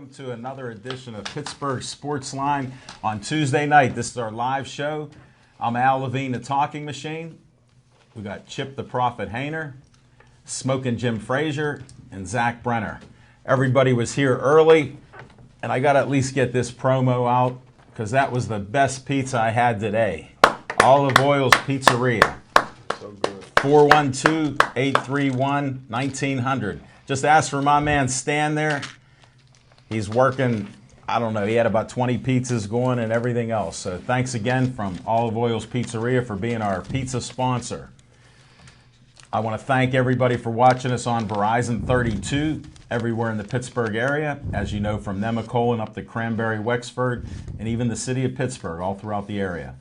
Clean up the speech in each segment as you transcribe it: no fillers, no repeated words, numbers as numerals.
welcome to another edition of Pittsburgh Sportsline on Tuesday night. This is our live show. I'm Al Levine, the Talking Machine. We got Chip the Prophet Hayner, Smoking Jim Frazier, and Zach Brenner. Everybody was here early, and I got to at least get this promo out because that was the best pizza I had today. Olive Oil's Pizzeria. So good. 412-831-1900. Just ask for my man Stan there. He's working, I don't know, he had about 20 pizzas going and everything else. So thanks again from Olive Oil's Pizzeria for being our pizza sponsor. I want to thank everybody for watching us on Verizon 32 everywhere in the Pittsburgh area. As you know, from Nemacolin up to Cranberry, Wexford, and even the city of Pittsburgh, all throughout the area.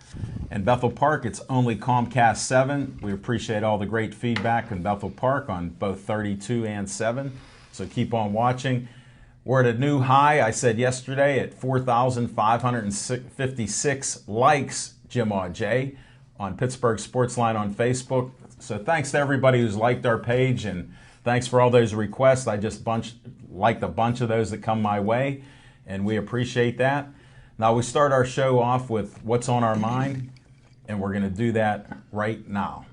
In Bethel Park, it's only Comcast 7. We appreciate all the great feedback in Bethel Park on both 32 and 7. So keep on watching. We're at a new high, I said yesterday, at 4,556 likes, Jim J, on Pittsburgh Sportsline on Facebook. So thanks to everybody who's liked our page, and thanks for all those requests. I just liked a bunch of those that come my way, and we appreciate that. Now we start our show off with what's on our mind, and we're going to do that right now.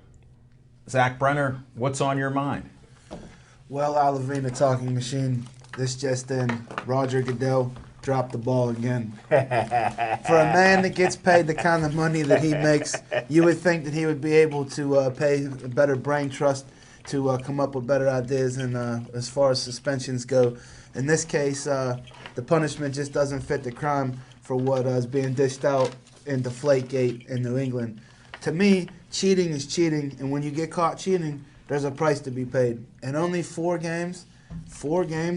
Zach Brenner, what's on your mind? Well, Al Levine, the Talking Machine. This just in, Roger Goodell dropped the ball again. For a man that gets paid the kind of money that he makes, you would think that he would be able to pay a better brain trust to come up with better ideas. And as far as suspensions go, in this case, the punishment just doesn't fit the crime for what is being dished out in Deflategate in New England. To me, cheating is cheating, and when you get caught cheating, there's a price to be paid. And only 4 games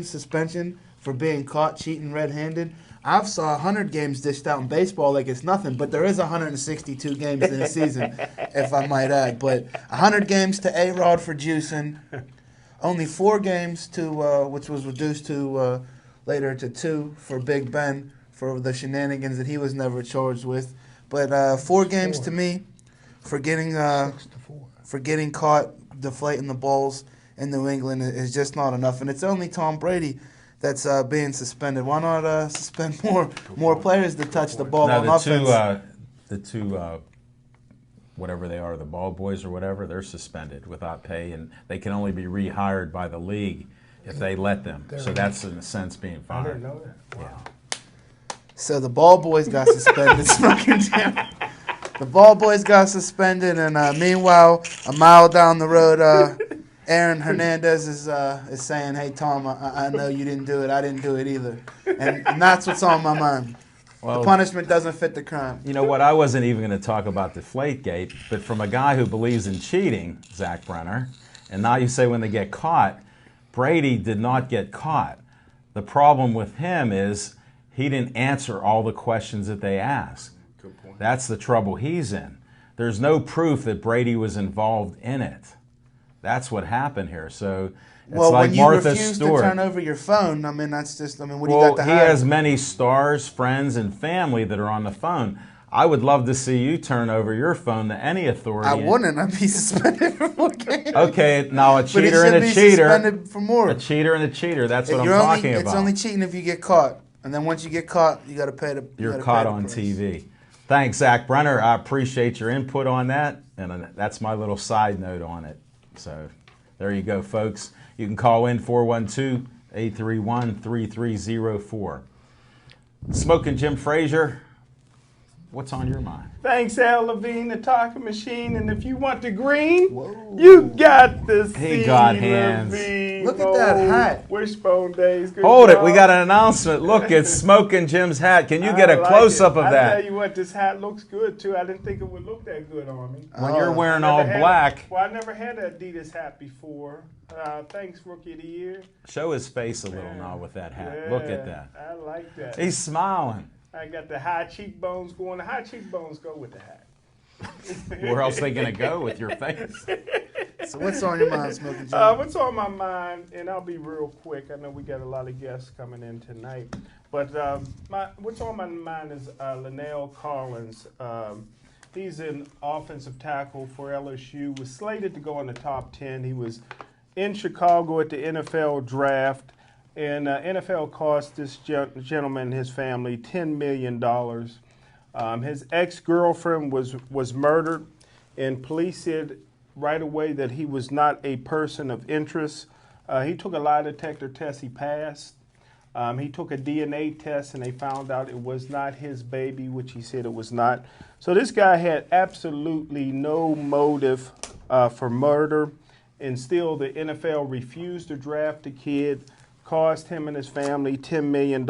suspension for being caught cheating red-handed. I've saw 100 games dished out in baseball like it's nothing, but there is 162 games in a season, if I might add. But 100 games to A-Rod for juicing. Only 4 games to, which was reduced to later to 2 for Big Ben for the shenanigans that he was never charged with. But 4 games to me for getting caught deflating the balls in New England is just not enough, and it's only Tom Brady that's being suspended. Why not suspend more players that touch the ball on offense? The two, whatever they are, the ball boys or whatever, they're suspended without pay, and they can only be rehired by the league if they let them. So that's, in a sense, being fired. I didn't know that. Wow. Yeah. So the ball boys got suspended. Smoking Jim. The ball boys got suspended, and meanwhile, a mile down the road, Aaron Hernandez is saying, "Hey Tom, I know you didn't do it. I didn't do it either," and that's what's on my mind. Well, the punishment doesn't fit the crime. You know what? I wasn't even going to talk about Deflategate, but from a guy who believes in cheating, Zach Brenner, and now you say when they get caught, Brady did not get caught. The problem with him is he didn't answer all the questions that they asked. Good point. That's the trouble he's in. There's no proof that Brady was involved in it. That's what happened here. So it's like when you Martha refuse Stewart. to turn over your phone, I mean, that's just, what do you Well, got to he hide? has many stars, friends, and family that are on the phone. I would love to see you turn over your phone to any authority. I wouldn't. I'd be suspended for 4 games. Okay, now a But he cheater should and a be cheater. suspended for more. A cheater and a cheater. That's what I'm You're talking It's about. only cheating if you get caught, and then once you get caught, you got to pay the. You're caught on TV. Thanks, Zach Brenner. I appreciate your input on that, and that's my little side note on it. So there you go, folks. You can call in 412-831-3304. Smoking Jim Frazier, what's on your mind? Thanks, Al Levine, the Talking Machine. And if you want the green, you got the He got hands. Levine. Look at that hat. Wishbone days. Good Hold it. job. We got an announcement. Look, it's Smoking Jim's hat. Can you get a close-up of I that? tell you what, this hat looks good, too. I didn't think it would look that good on me. When you're wearing all black. I never had an Adidas hat before. Thanks, Rookie of the Year. Show his face a little now with that hat. Yeah, Look at that. I like that. He's smiling. I got the high cheekbones going. The high cheekbones go with the hat. Where else are they going to go with your face? So what's on your mind, Smoking Jim? What's on my mind, and I'll be real quick. I know we got a lot of guests coming in tonight. But what's on my mind is Lenelle Collins. He's an offensive tackle for LSU. Was slated to go in the top 10. He was in Chicago at the NFL draft. And NFL cost this gentleman and his family $10 million. His ex-girlfriend was murdered, and police said right away that he was not a person of interest. He took a lie detector test, he passed. He took a DNA test, and they found out it was not his baby, which he said it was not. So this guy had absolutely no motive for murder, and still the NFL refused to draft the kid, cost him and his family $10 million.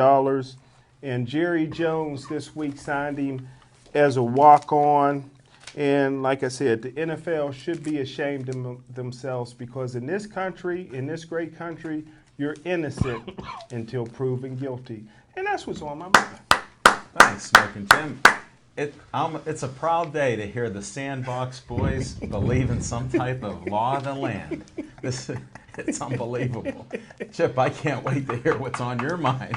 And Jerry Jones this week signed him as a walk-on. And like I said, the NFL should be ashamed of themselves, because in this country, in this great country, you're innocent until proven guilty. And that's what's on my mind. Thanks, Smoking Jim. It's a proud day to hear the Sandbox boys believe in some type of law of the land. It's unbelievable. Chip, I can't wait to hear what's on your mind.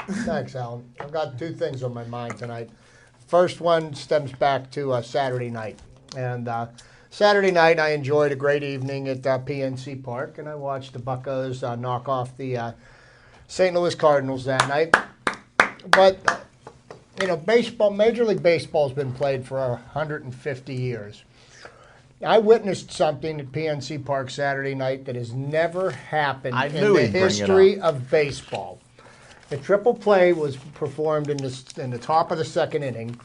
Thanks, Alan. I've got two things on my mind tonight. First one stems back to Saturday night. And Saturday night, I enjoyed a great evening at PNC Park, and I watched the Buccos knock off the St. Louis Cardinals that night. But, baseball, Major League Baseball has been played for 150 years. I witnessed something at PNC Park Saturday night that has never happened in the history of baseball. The triple play was performed in the top of the second inning.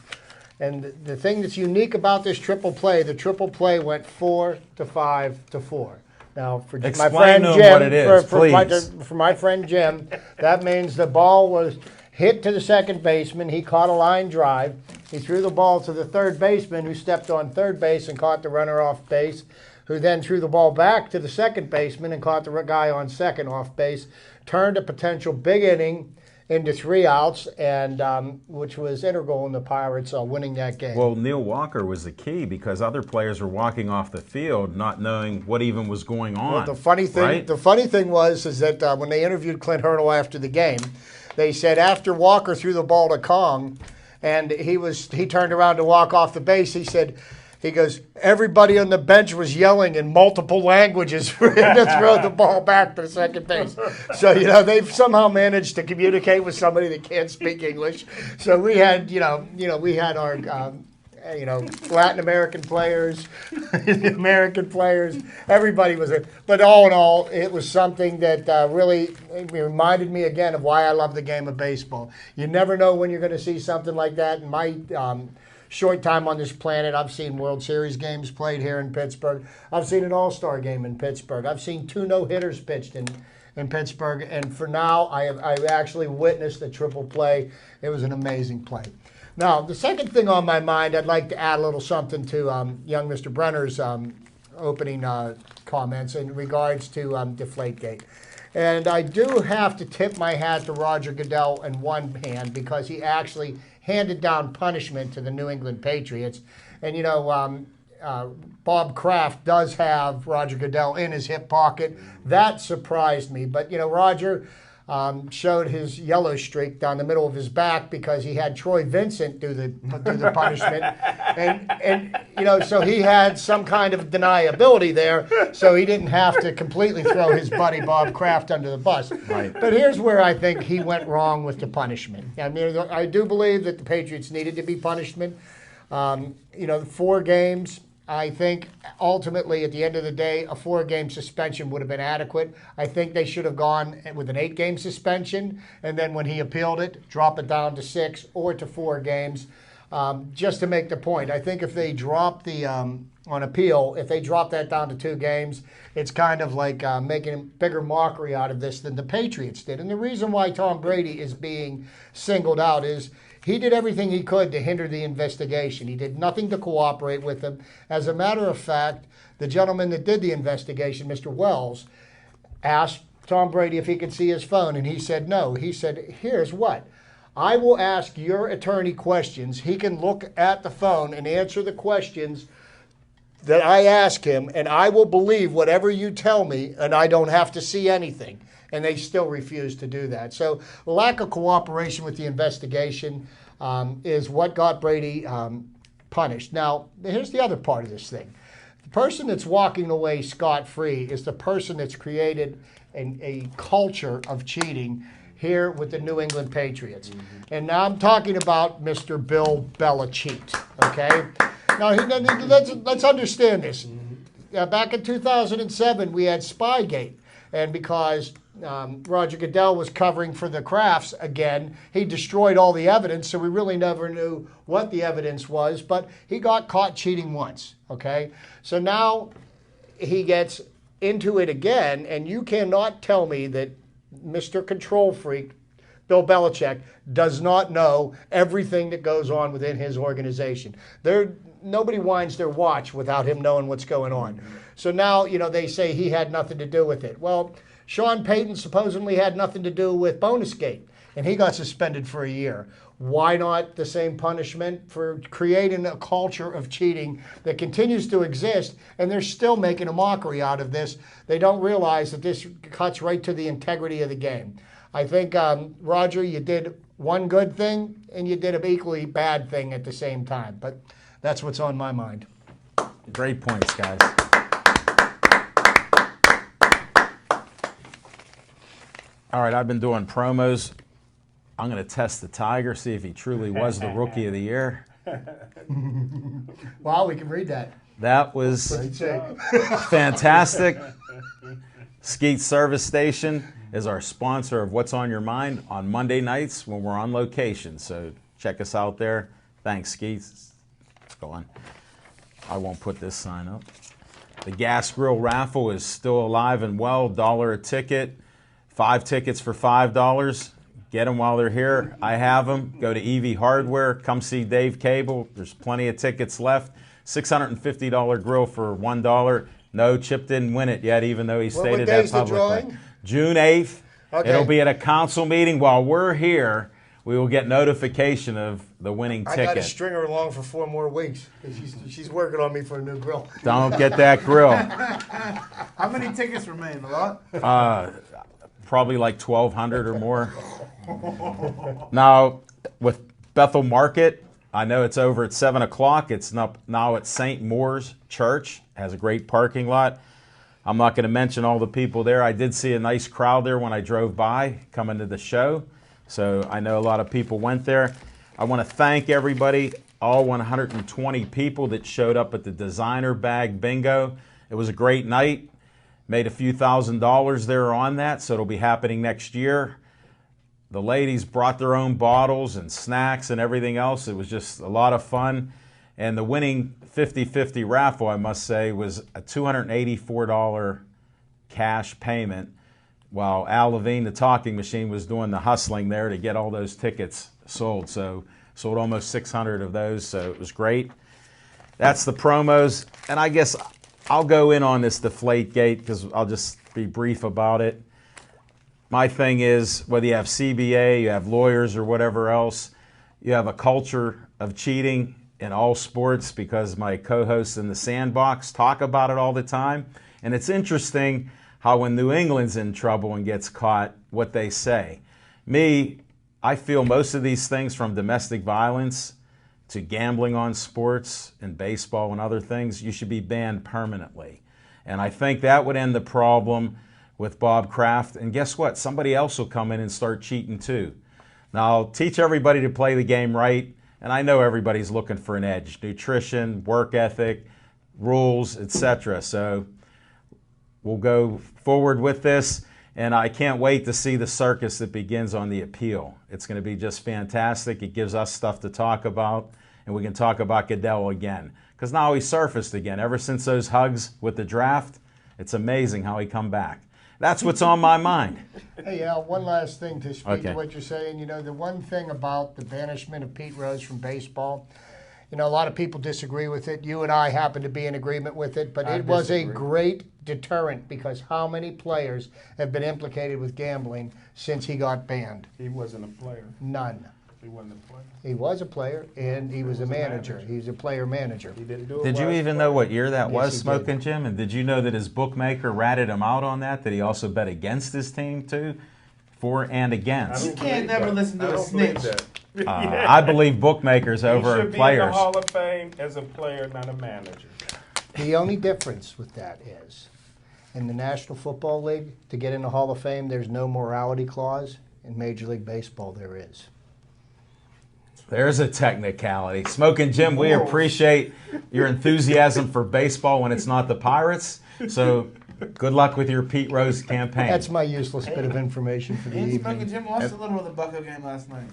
And the thing that's unique about this triple play, the triple play went 4 to 5 to 4. Now, for my friend Jim, for my friend Jim, that means the ball was hit to the second baseman. He caught a line drive. He threw the ball to the third baseman, who stepped on third base and caught the runner off base, who then threw the ball back to the second baseman and caught the guy on second off base, turned a potential big inning into 3 outs, and which was integral in the Pirates winning that game. Well, Neil Walker was the key, because other players were walking off the field not knowing what even was going on. Well, the funny thing was that when they interviewed Clint Hurdle after the game, they said after Walker threw the ball to Kong, and he turned around to walk off the base, he goes, everybody on the bench was yelling in multiple languages for him to throw the ball back to second base. So, they've somehow managed to communicate with somebody that can't speak English. So we had, we had our, Latin American players, American players, everybody was there. But all in all, it was something that really reminded me again of why I love the game of baseball. You never know when you're going to see something like that. In my short time on this planet, I've seen World Series games played here in Pittsburgh. I've seen an All-Star game in Pittsburgh. I've seen 2 no-hitters pitched in Pittsburgh. And for now, I've actually witnessed the triple play. It was an amazing play. Now, the second thing on my mind, I'd like to add a little something to young Mr. Brenner's opening comments in regards to Deflategate. And I do have to tip my hat to Roger Goodell in one hand, because he actually handed down punishment to the New England Patriots. And, Bob Kraft does have Roger Goodell in his hip pocket. That surprised me. But, Roger showed his yellow streak down the middle of his back because he had Troy Vincent do the punishment. And so he had some kind of deniability there, so he didn't have to completely throw his buddy Bob Kraft under the bus. Right. But here's where I think he went wrong with the punishment. I mean, I do believe that the Patriots needed to be punishment. 4 games. I think ultimately, at the end of the day, a 4-game suspension would have been adequate. I think they should have gone with an 8-game suspension, and then when he appealed it, drop it down to 6 or to 4 games, just to make the point. I think if they drop on appeal, if they drop that down to 2 games, it's kind of like making a bigger mockery out of this than the Patriots did. And the reason why Tom Brady is being singled out is he did everything he could to hinder the investigation. He did nothing to cooperate with them. As a matter of fact, the gentleman that did the investigation, Mr. Wells, asked Tom Brady if he could see his phone, and he said no. He said, here's what. I will ask your attorney questions. He can look at the phone and answer the questions that I ask him, and I will believe whatever you tell me, and I don't have to see anything. And they still refuse to do that. So lack of cooperation with the investigation is what got Brady punished. Now, here's the other part of this thing. The person that's walking away scot-free is the person that's created a culture of cheating here with the New England Patriots. And now I'm talking about Mr. Bill Belichick, okay? Now, let's understand this. Back in 2007, we had Spygate. And because Roger Goodell was covering for the Crafts again, he destroyed all the evidence, so we really never knew what the evidence was, but he got caught cheating once, okay? So now he gets into it again, and you cannot tell me that Mr. Control Freak, Bill Belichick, does not know everything that goes on within his organization. Nobody winds their watch without him knowing what's going on. So now, they say he had nothing to do with it. Well, Sean Payton supposedly had nothing to do with Bonusgate, and he got suspended for a year. Why not the same punishment for creating a culture of cheating that continues to exist, and they're still making a mockery out of this? They don't realize that this cuts right to the integrity of the game. I think, Roger, you did one good thing, and you did an equally bad thing at the same time. But that's what's on my mind. Great points, guys. All right, I've been doing promos. I'm going to test the Tiger, see if he truly was the Rookie of the Year. Wow, we can read that. That was fantastic. Skeet Service Station is our sponsor of What's on Your Mind on Monday nights when we're on location. So check us out there. Thanks, Skeet. Let's go on. I won't put this sign up. The Gas Grill raffle is still alive and well. $1 a ticket. 5 tickets for $5. Get them while they're here. I have them. Go to EV Hardware. Come see Dave Cable. There's plenty of tickets left. $650 grill for $1. No, Chip didn't win it yet, even though he stated that publicly. June 8th. Okay. It'll be at a council meeting. While we're here, we will get notification of the winning ticket. I got to string her along for 4 more weeks. She's working on me for a new grill. Don't get that grill. How many tickets remain? A lot? Probably like 1,200 or more. Now, with Bethel Market, I know it's over at 7 o'clock. It's now at St. Moore's Church. It has a great parking lot. I'm not going to mention all the people there. I did see a nice crowd there when I drove by coming to the show. So I know a lot of people went there. I want to thank everybody, all 120 people that showed up at the Designer Bag Bingo. It was a great night. Made a few $1,000s there on that, so it'll be happening next year. The ladies brought their own bottles and snacks and everything else. It was just a lot of fun. And the winning 50-50 raffle, I must say, was a $284 cash payment, while Al Levine, the talking machine, was doing the hustling there to get all those tickets sold. So sold almost 600 of those, so it was great. That's the promos. And I guess I'll go in on this Deflategate because I'll just be brief about it. My thing is, whether you have CBA, you have lawyers or whatever else, you have a culture of cheating in all sports, because my co-hosts in the Sandbox talk about it all the time. And it's interesting how when New England's in trouble and gets caught, what they say. I feel most of these things, from domestic violence to gambling on sports and baseball and other things, you should be banned permanently. And I think that would end the problem with Bob Kraft. And guess what? Somebody else will come in and start cheating too. Now, I'll teach everybody to play the game right. And I know everybody's looking for an edge. Nutrition, work ethic, rules, etc. So we'll go forward with this. And I can't wait to see the circus that begins on the appeal. It's going to be just fantastic. It gives us stuff to talk about. And we can talk about Goodell again. Because now he's surfaced again. Ever since those hugs with the draft, it's amazing how he come back. That's what's on my mind. Hey, Al, one last thing to speak to what you're saying. You know, the one thing about the banishment of Pete Rose from baseball, you know, a lot of people disagree with it. You and I happen to be in agreement with it, but it was a great deterrent, because how many players have been implicated with gambling since he got banned? He wasn't a player. None. He wasn't a player. He was a player, and he was a manager. He was a player manager. He didn't do it. Did you even know what year that was, he Smoking did. Jim? And did you know that his bookmaker ratted him out on that he also bet against his team too? For and against. You can't never listen to a snitch. I believe bookmakers over He should players. be in the Hall of Fame as a player, not a manager. The only difference with that is, in the National Football League, to get in the Hall of Fame, there's no morality clause. In Major League Baseball, there is. There's a technicality. Smoking Jim, we appreciate your enthusiasm for baseball when it's not the Pirates. So good luck with your Pete Rose campaign. That's my useless bit of information for the And evening. Smoking Jim lost a little in the Bucko game last night.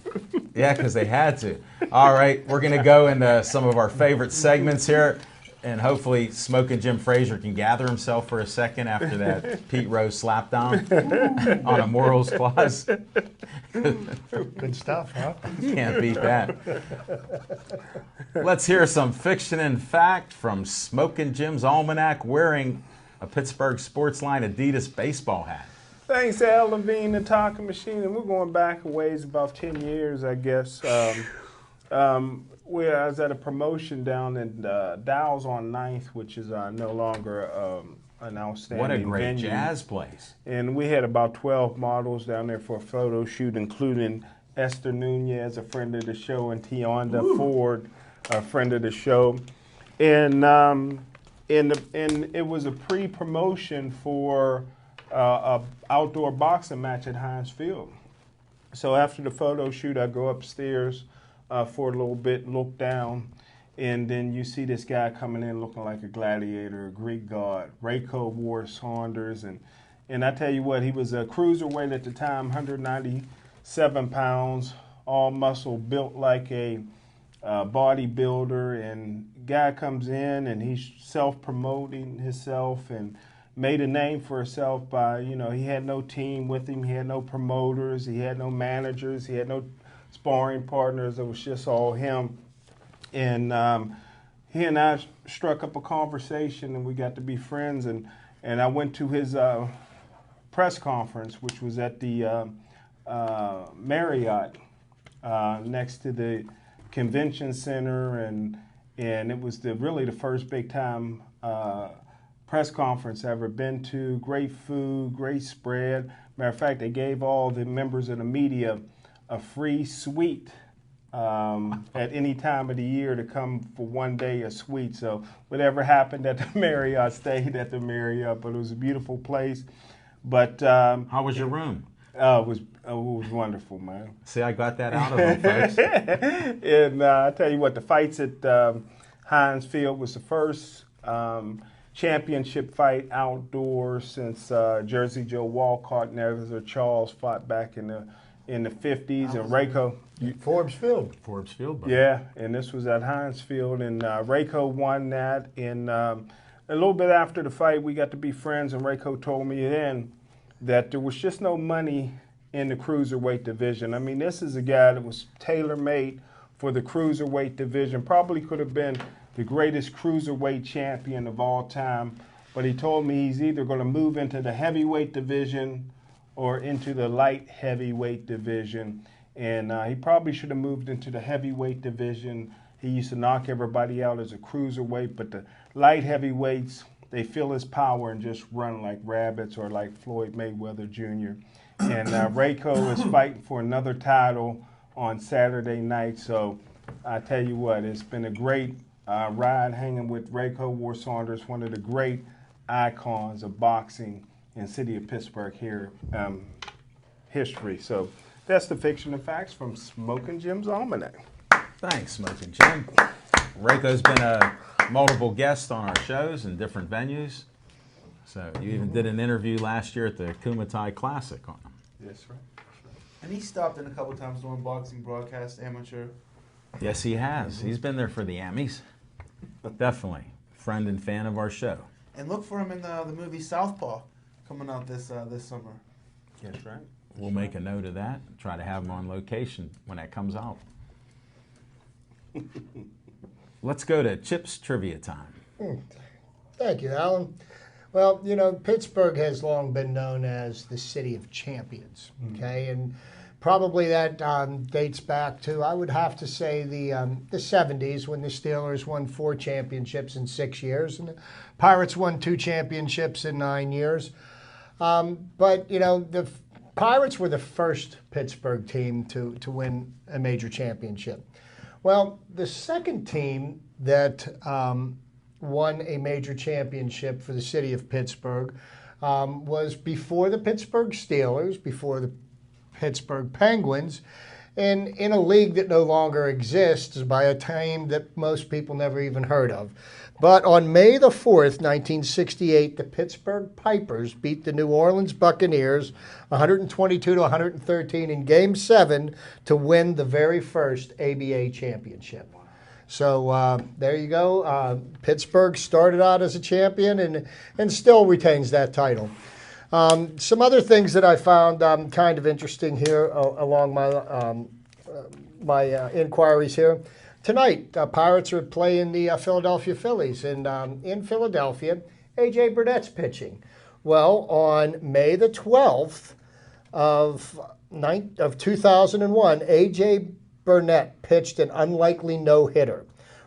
Yeah, because they had to. All right, we're going to go into some of our favorite segments here. And hopefully Smoking Jim Frazier can gather himself for a second after that Pete Rose slapdown on a morals clause. Good stuff, huh? Can't beat that. Let's hear some fiction and fact from Smoking Jim's Almanac wearing a Pittsburgh Sportsline Adidas baseball hat. Thanks, Al Levine, the talking machine. And we're going back a ways, about 10 years, I guess. I was at a promotion down in Dow's on 9th, which is no longer an outstanding What a great venue. jazz place. And we had about 12 models down there for a photo shoot, including Esther Nunez, a friend of the show, and Tionda Ford, a friend of the show. And it was a pre-promotion for a outdoor boxing match at Heinz Field. So after the photo shoot, I go upstairs for a little bit, look down, and then you see this guy coming in looking like a gladiator, a Greek god, Rayco War Saunders. And I tell you what, he was a cruiserweight at the time, 197 pounds, all muscle, built like a bodybuilder. And guy comes in and he's self-promoting himself and made a name for himself by, he had no team with him, he had no promoters, he had no managers, he had no sparring partners. It was just all him. And he and I struck up a conversation, and we got to be friends. And I went to his press conference, which was at the Marriott next to the convention center, and it was really the first big time press conference I've ever been to. Great food, great spread. Matter of fact, they gave all the members of the media a free suite at any time of the year to come for one day, a suite. So whatever happened at the Marriott stayed at the Marriott, but it was a beautiful place. But How was your room? it was wonderful, man. See, I got that out of them, folks. And I tell you what, the fights at Heinz Field was the first championship fight outdoors since Jersey Joe Walcott and Ezra Charles fought back in the 50s, and Rayco. Forbes Field. Forbes Field, buddy. Yeah, and this was at Heinz Field, and Rayco won that. And a little bit after the fight, we got to be friends, and Rayco told me then that there was just no money in the cruiserweight division. I mean, this is a guy that was tailor-made for the cruiserweight division, probably could have been the greatest cruiserweight champion of all time, but he told me he's either going to move into the heavyweight division or into the light heavyweight division. And he probably should have moved into the heavyweight division. He used to knock everybody out as a cruiserweight, but the light heavyweights, they feel his power and just run like rabbits, or like Floyd Mayweather Jr. And Rayco is fighting for another title on Saturday night. So I tell you what, it's been a great ride hanging with Rayco War Saunders, one of the great icons of boxing in the city of Pittsburgh here, history. So that's the fiction and facts from Smoking Jim's Almanac. Thanks, Smoking Jim. Rayco's been a multiple guest on our shows in different venues. So you even did an interview last year at the Kumatai Classic on him. That's right. And he stopped in a couple times doing boxing broadcasts, amateur. Yes, he has. He's been there for the Emmys. Definitely. Friend and fan of our show. And look for him in the movie Southpaw coming out this summer. That's right. We'll make a note of that. Try to have him on location when that comes out. Let's go to Chip's Trivia time. Thank you, Alan. Well, Pittsburgh has long been known as the city of champions, okay? And probably that dates back to, I would have to say, the 70s, when the Steelers won 4 championships in 6 years, and the Pirates won 2 championships in 9 years. But, the Pirates were the first Pittsburgh team to win a major championship. Well, the second team that won a major championship for the city of Pittsburgh was before the Pittsburgh Steelers, before the Pittsburgh Penguins, and in a league that no longer exists by a team that most people never even heard of. But on May the 4th, 1968, the Pittsburgh Pipers beat the New Orleans Buccaneers 122-113 in Game 7 to win the very first ABA championship. So there you go. Pittsburgh started out as a champion and still retains that title. Some other things that I found kind of interesting here along my inquiries here. Tonight, Pirates are playing the Philadelphia Phillies, and in Philadelphia, A.J. Burnett's pitching. Well, on May the 12th of 2001, A.J. Burnett pitched an unlikely no-hitter,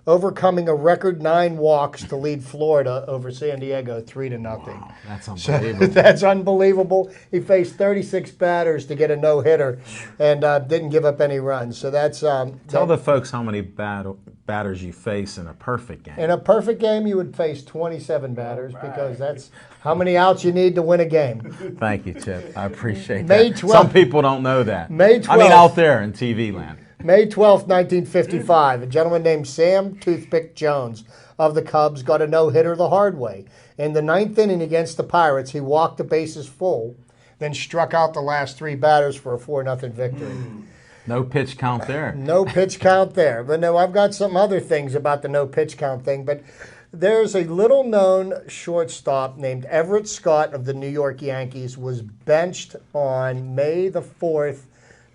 overcoming a record 9 walks to lead Florida over San Diego 3-0. Wow, that's unbelievable. That's unbelievable. He faced 36 batters to get a no-hitter and didn't give up any runs. So that's tell the folks how many batters you face in a perfect game. In a perfect game, you would face 27 batters because that's how many outs you need to win a game. Thank you, Chip. I appreciate May that. 12th. Some people don't know that. May 12th. I mean, out there in TV land. May 12th, 1955, a gentleman named Sam Toothpick Jones of the Cubs got a no-hitter the hard way. In the 9th inning against the Pirates, he walked the bases full, then struck out the last 3 batters for a 4-0 victory. No pitch count there. No pitch count there. But no, I've got some other things about the no pitch count thing, but there's a little-known shortstop named Everett Scott of the New York Yankees was benched on May the 4th,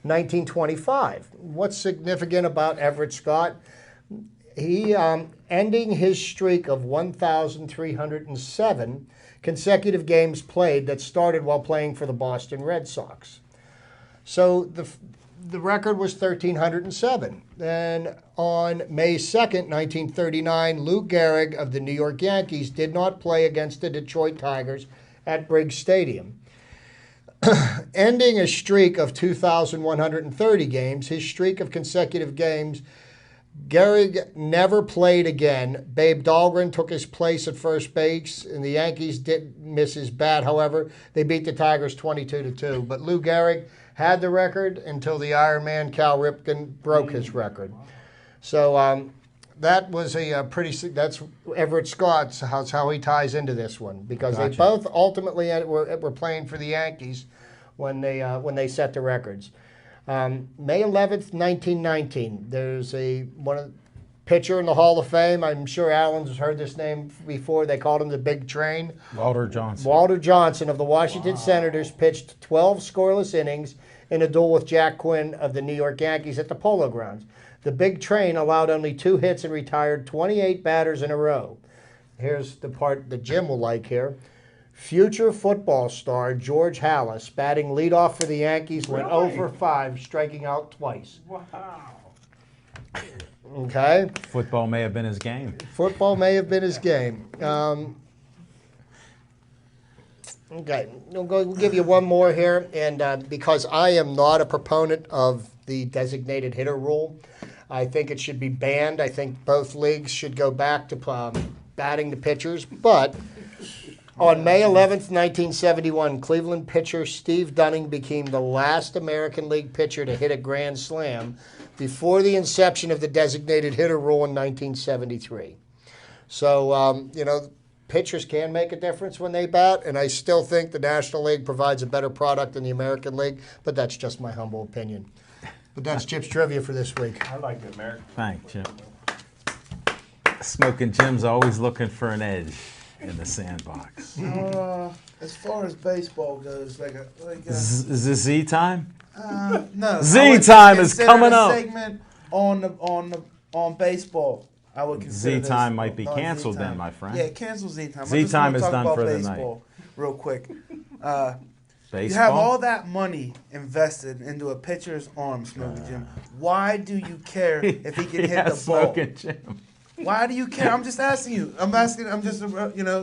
1925. What's significant about Everett Scott? He ending his streak of 1,307 consecutive games played that started while playing for the Boston Red Sox. So the record was 1,307. Then on May 2nd, 1939, Lou Gehrig of the New York Yankees did not play against the Detroit Tigers at Briggs Stadium. Ending a streak of 2,130 games, his streak of consecutive games, Gehrig never played again. Babe Dahlgren took his place at first base, and the Yankees didn't miss his bat. However, they beat the Tigers 22-2. But Lou Gehrig had the record until the Iron Man Cal Ripken broke his record. So that was that's Everett Scott's how he ties into this one, because Gotcha. they both ultimately were playing for the Yankees when they set the records. May 11th, 1919, there's one pitcher in the Hall of Fame. I'm sure Alan's heard this name before. They called him the Big Train. Walter Johnson. Walter Johnson of the Washington Senators pitched 12 scoreless innings in a duel with Jack Quinn of the New York Yankees at the Polo Grounds. The Big Train allowed only 2 hits and retired 28 batters in a row. Here's the part that Jim will like here. Future football star George Halas, batting leadoff for the Yankees, went 0 for 5, striking out twice. Wow. Okay? Football may have been his game. Football may have been his game. Okay, we'll give you one more here, and because I am not a proponent of the designated hitter rule, I think it should be banned. I think both leagues should go back to batting the pitchers. But on May 11th, 1971, Cleveland pitcher Steve Dunning became the last American League pitcher to hit a grand slam before the inception of the designated hitter rule in 1973. So, pitchers can make a difference when they bat, and I still think the National League provides a better product than the American League, but that's just my humble opinion. But that's Chip's Trivia for this week. I like the American. Thanks, Chip. Smoking Jim's always looking for an edge in the sandbox. As far as baseball goes, Is this Z time? no. Z time is coming up. Segment on baseball. I would consider Z time this might be on canceled Z time. then, my friend. Yeah, cancel Z time. Z time is done for the night. Real quick. Baseball. You have all that money invested into a pitcher's arm, Smoking Jim. Why do you care if he can hit the ball? Smoking Jim. Why do you care? I'm just asking you. I'm just,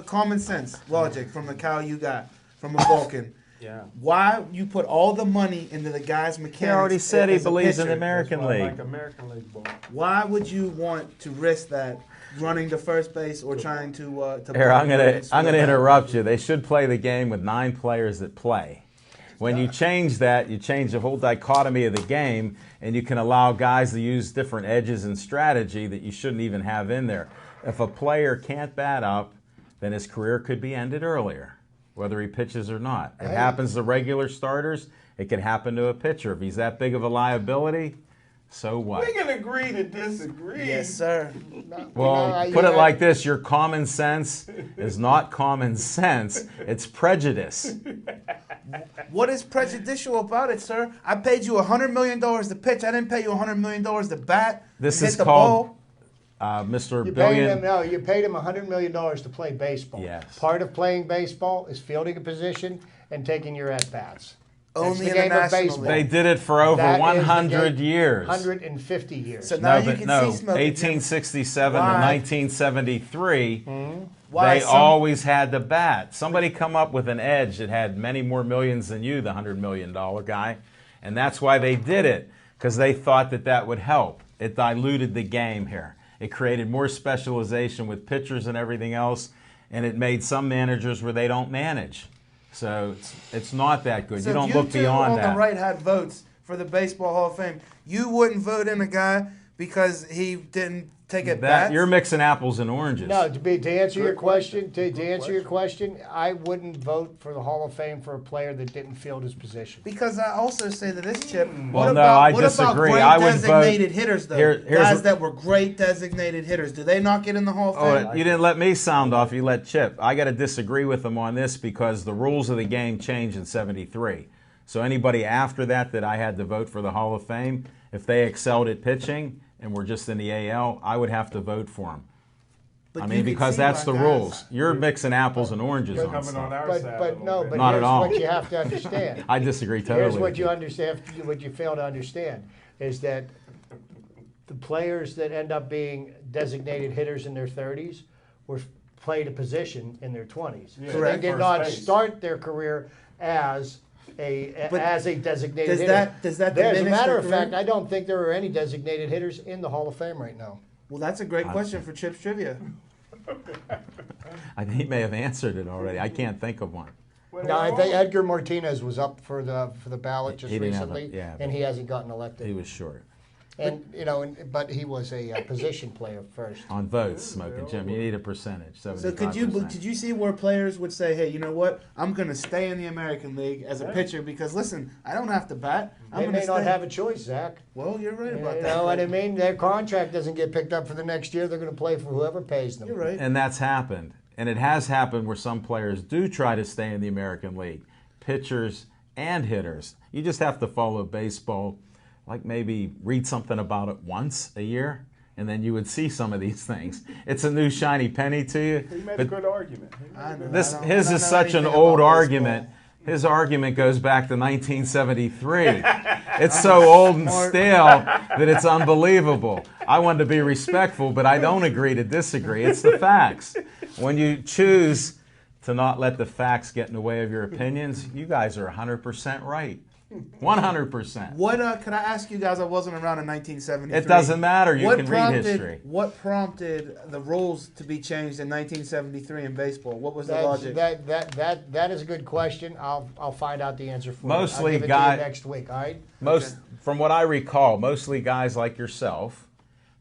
common sense logic from the cow you got, from a Vulcan. Yeah. Why you put all the money into the guy's mechanics? He already said he as a believes in pitcher? the American That's why I League. like American League ball. Why would you want to risk that running to first base or trying to Here, I'm block gonna interrupt you. They should play the game with 9 players that play. When you change that, you change the whole dichotomy of the game, and you can allow guys to use different edges and strategy that you shouldn't even have in there. If a player can't bat up, then his career could be ended earlier, whether he pitches or not. It happens to regular starters. It can happen to a pitcher. If he's that big of a liability, so what? We can agree to disagree. Yes, sir. Well, put it like this. Your common sense is not common sense. It's prejudice. What is prejudicial about it, sir? I paid you $100 million to pitch. I didn't pay you $100 million to bat. This hit is the called ball. Mr. You paid Billion. him, no, you paid him $100 million to play baseball. Yes. Part of playing baseball is fielding a position and taking your at-bats. That's Only the in the game of National baseball. League. They did it for over That is the 100 game. years. 150 years. So now No, you but can no, see Smokey. 1867 to Why? 1973, Why they some- always had the bat. Somebody come up with an edge that had many more millions than you, the $100 million guy, and that's why they did it, because they thought that that would help. It diluted the game here. It created more specialization with pitchers and everything else, and it made some managers where they don't manage. So it's not that good. So you don't if look two beyond on that. the right had votes for the Baseball Hall of Fame, you wouldn't vote in a guy because he didn't take at bats? You're mixing apples and oranges. No, to answer your question, to Good answer your question. question, I wouldn't vote for the Hall of Fame for a player that didn't field his position. Because I also say to this, Chip, Well, no, I disagree. What I about would great vote- designated hitters, though? Here's Guys what- that were great designated hitters. Do they not get in the Hall of Fame? Oh, you didn't let me sound off. You let Chip. I got to disagree with them on this because the rules of the game changed in '73. So anybody after that I had to vote for the Hall of Fame, if they excelled at pitching and were just in the AL, I would have to vote for them. But I you mean, can because see that's why the guys- rules. You're mixing apples and oranges They're on coming on stuff. our But side. but a no, little but bit. Not at here's all. what you have to understand. I disagree totally. Here's with what you you. understand. What you fail to understand is that the players that end up being designated hitters in their 30s were played a position in their 20s. Yeah, So Correct. they did First not base. start their career as a But designated does hitter. does that As a diminish matter their of fact, career? I don't think there are any designated hitters in the Hall of Fame right now. Well, that's a great question for Chip's Trivia. I think he may have answered it already. I can't think of one. Well, No, I they're think all- Edgar Martinez was up for the ballot just He didn't have recently, a- yeah, and he hasn't gotten elected. He was short. And but he was a position player first. On votes, Smoking Jim, you need a percentage. 75%. So could you see where players would say, "Hey, you know what? I'm going to stay in the American League as a pitcher because listen, I don't have to bat. I'm They going to may stay." not have a choice, Zach. Well, you're right You about that. know what I mean? Their contract doesn't get picked up for the next year. They're going to play for whoever pays them. You're right. And that's happened. And it has happened where some players do try to stay in the American League, pitchers and hitters. You just have to follow baseball, like maybe read something about it once a year, and then you would see some of these things. It's a new shiny penny to you. He made a But good argument. He made a I good know. his I don't is know such an anything old about argument. baseball. His argument goes back to 1973. It's so old and stale that it's unbelievable. I wanted to be respectful, but I don't agree to disagree. It's the facts. When you choose to not let the facts get in the way of your opinions, you guys are 100% right. 100%. What could I ask you guys? I wasn't around in 1973. It doesn't matter. You What can read prompted- history. What prompted the rules to be changed in 1973 in baseball? What was the logic? That is a good question. I'll find out the answer for Mostly you. I'll give it to guy- you next week. All right. From what I recall, mostly guys like yourself,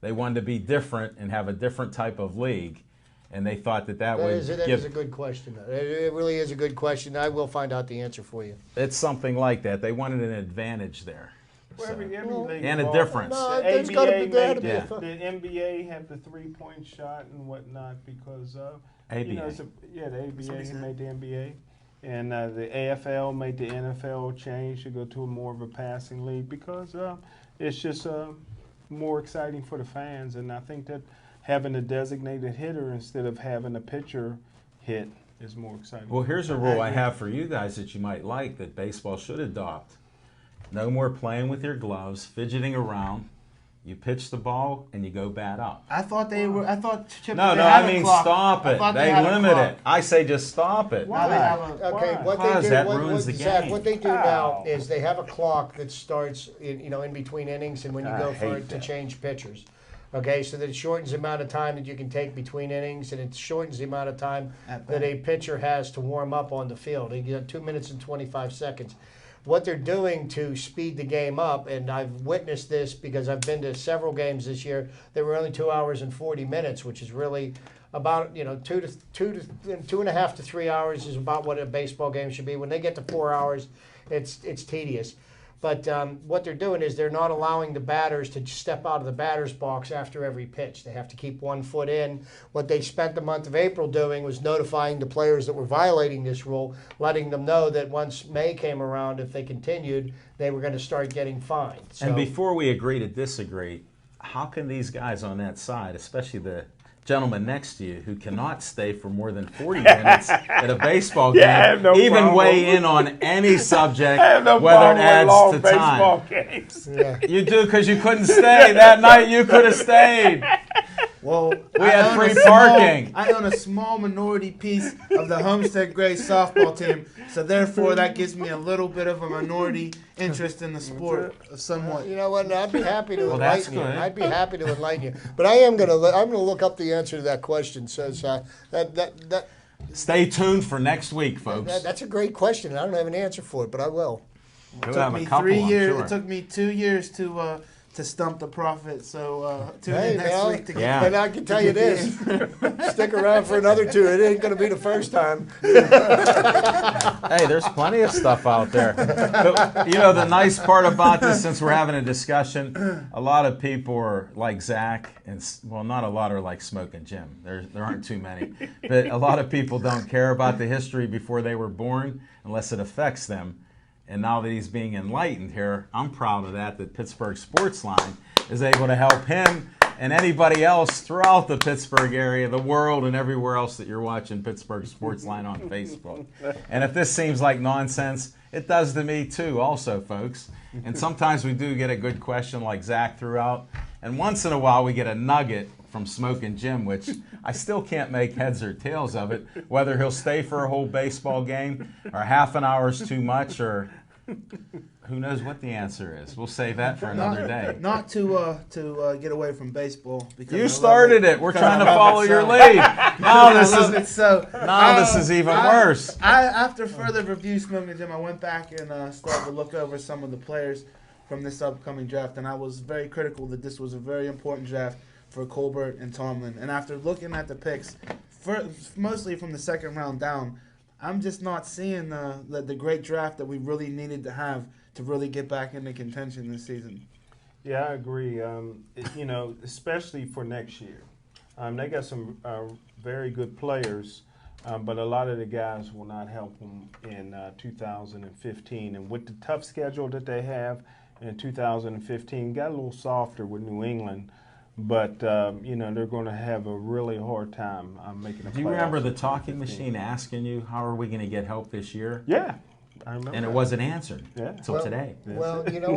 they wanted to be different and have a different type of league, and they thought that That would is a give. good question. It really is a good question. I will find out the answer for you. It's something like that. They wanted an advantage there. Well, So- every league And a involved. difference. No, The there's gotta be- ABA there had to made be a Yeah. fu- the NBA have the 3-point shot and whatnot because you know, ABA. the ABA Somebody said- made the NBA, and the AFL made the NFL change to go to more of a passing league because it's just more exciting for the fans, and I think that having a designated hitter instead of having a pitcher hit is more exciting. Well, here's a rule I have for you guys that you might like that baseball should adopt. No more playing with your gloves, fidgeting around. You pitch the ball and you go bat up. I thought they were. I thought Chip. No, they no, had I a mean clock. stop I it. thought They had a limit clock. it. I say just stop it. Now they have a- Okay, Why? what they Because do, that what, ruins the Zach, game. what they do Ow. now is they have a clock that starts in between innings and when you I go for hate it to that. change pitchers. Okay, so that it shortens the amount of time that you can take between innings, and it shortens the amount of time that a pitcher has to warm up on the field. You get 2 minutes and 25 seconds. What they're doing to speed the game up, and I've witnessed this because I've been to several games this year, they were only 2 hours and 40 minutes, which is really about, 2.5 to 3 hours is about what a baseball game should be. When they get to 4 hours, it's tedious. But what they're doing is they're not allowing the batters to step out of the batter's box after every pitch. They have to keep 1 foot in. What they spent the month of April doing was notifying the players that were violating this rule, letting them know that once May came around, if they continued, they were going to start getting fined. So, and before we agree to disagree, how can these guys on that side, especially the gentleman next to you who cannot stay for more than 40 minutes at a baseball game, even weigh in on any subject, whether it adds to time. Games. yeah. You do because you couldn't stay. That night you could have stayed. Well, We had free parking. I own a small minority piece of the Homestead Gray softball team, so therefore that gives me a little bit of a minority interest in the sport, somewhat. You know what? I'd be happy to that's enlighten you. good. I'd be happy to enlighten you. But I'm gonna look up the answer to that question. Says that Stay tuned for next week, folks. that's a great question. I don't have an answer for it, but I will. It We'll took have a me couple, 3 I'm years. sure. It took me 2 years to stump the prophet. So tune Hey, in next well, week to get. Yeah. And I can tell you this: stick around for another 2. It ain't going to be the first time. Hey, there's plenty of stuff out there. But, the nice part about this, since we're having a discussion, a lot of people are like Zach, and not a lot are like Smoking Jim. There aren't too many, but a lot of people don't care about the history before they were born unless it affects them. And now that he's being enlightened here, I'm proud of that Pittsburgh Sportsline is able to help him and anybody else throughout the Pittsburgh area, the world, and everywhere else that you're watching Pittsburgh Sportsline on Facebook. And if this seems like nonsense, it does to me too also, folks. And sometimes we do get a good question like Zach threw out. And once in a while we get a nugget from Smoking Jim, which I still can't make heads or tails of it, whether he'll stay for a whole baseball game or half an hour is too much, or who knows what the answer is. We'll save that for another day. Not to get away from baseball. Because You started it. We're trying to follow your so. lead. Now this I love is it so. this is even worse. After further review, Smoking Jim, I went back and started to look over some of the players from this upcoming draft, and I was very critical that this was a very important draft for Colbert and Tomlin. And after looking at the picks, mostly from the second round down, I'm just not seeing the great draft that we really needed to have to really get back into contention this season. Yeah, I agree. Especially for next year. They got some very good players, but a lot of the guys will not help them in 2015. And with the tough schedule that they have in 2015, got a little softer with New England. But, they're going to have a really hard time making a playoffs. Do you remember the talking machine asking you, how are we going to get help this year? Yeah, I remember. And it wasn't answered until Well, today. Well, here's something.